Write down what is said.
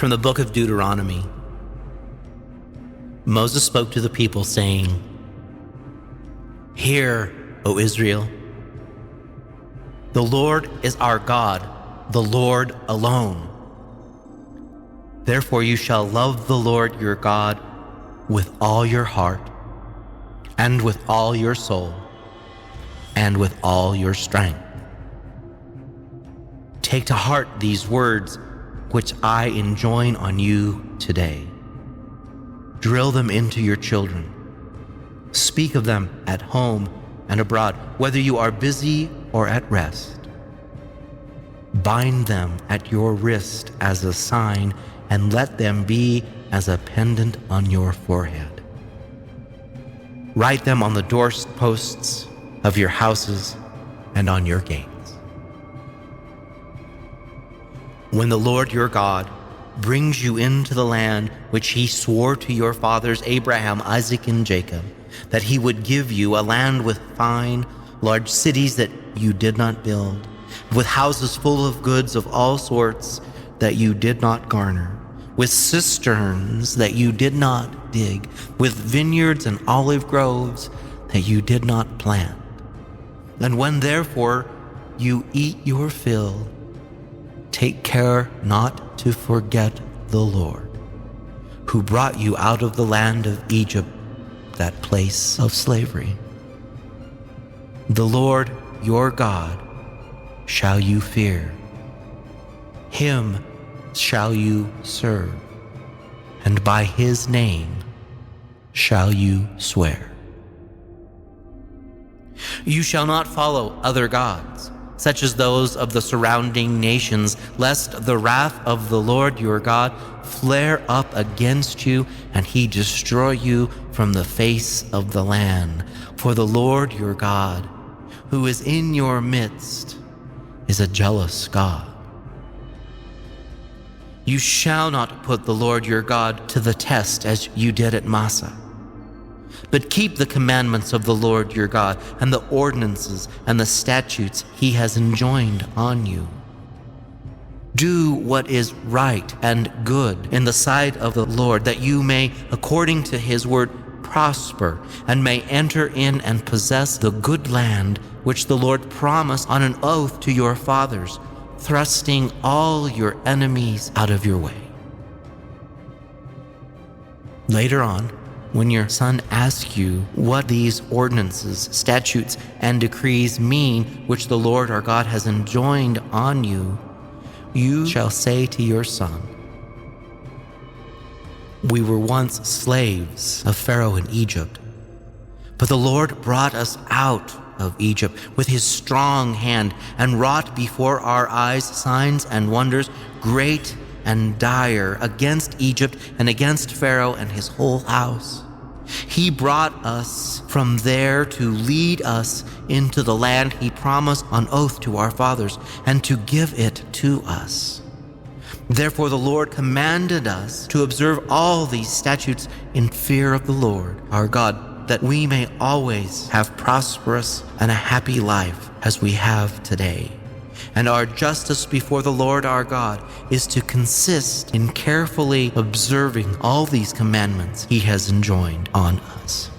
From the Book of Deuteronomy. Moses spoke to the people, saying, "Hear, O Israel, the Lord is our God, the Lord alone. Therefore you shall love the Lord your God with all your heart, and with all your soul, and with all your strength. Take to heart these words which I enjoin on you today. Drill them into your children. Speak of them at home and abroad, whether you are busy or at rest. Bind them at your wrist as a sign, and let them be as a pendant on your forehead. Write them on the doorposts of your houses and on your gates. When the Lord your God brings you into the land which he swore to your fathers Abraham, Isaac, and Jacob, that he would give you, a land with fine, large cities that you did not build, with houses full of goods of all sorts that you did not garner, with cisterns that you did not dig, with vineyards and olive groves that you did not plant. And when therefore you eat your fill, take care not to forget the Lord, who brought you out of the land of Egypt, that place of slavery. The Lord your God shall you fear. Him shall you serve, and by his name shall you swear. You shall not follow other gods, such as those of the surrounding nations, lest the wrath of the Lord your God flare up against you, and he destroy you from the face of the land. For the Lord your God, who is in your midst, is a jealous God. You shall not put the Lord your God to the test as you did at Massah, but keep the commandments of the Lord your God, and the ordinances and the statutes he has enjoined on you. Do what is right and good in the sight of the Lord, that you may, according to his word, prosper, and may enter in and possess the good land which the Lord promised on an oath to your fathers, thrusting all your enemies out of your way." Later on, when your son asks you what these ordinances, statutes, and decrees mean, which the Lord our God has enjoined on you, you shall say to your son, "We were once slaves of Pharaoh in Egypt, but the Lord brought us out of Egypt with his strong hand, and wrought before our eyes signs and wonders, great and dire, against Egypt and against Pharaoh and his whole house. He brought us from there to lead us into the land he promised on oath to our fathers, and to give it to us. Therefore the Lord commanded us to observe all these statutes in fear of the Lord our God, that we may always have prosperous and a happy life as we have today. And our justice before the Lord our God is to consist in carefully observing all these commandments he has enjoined on us."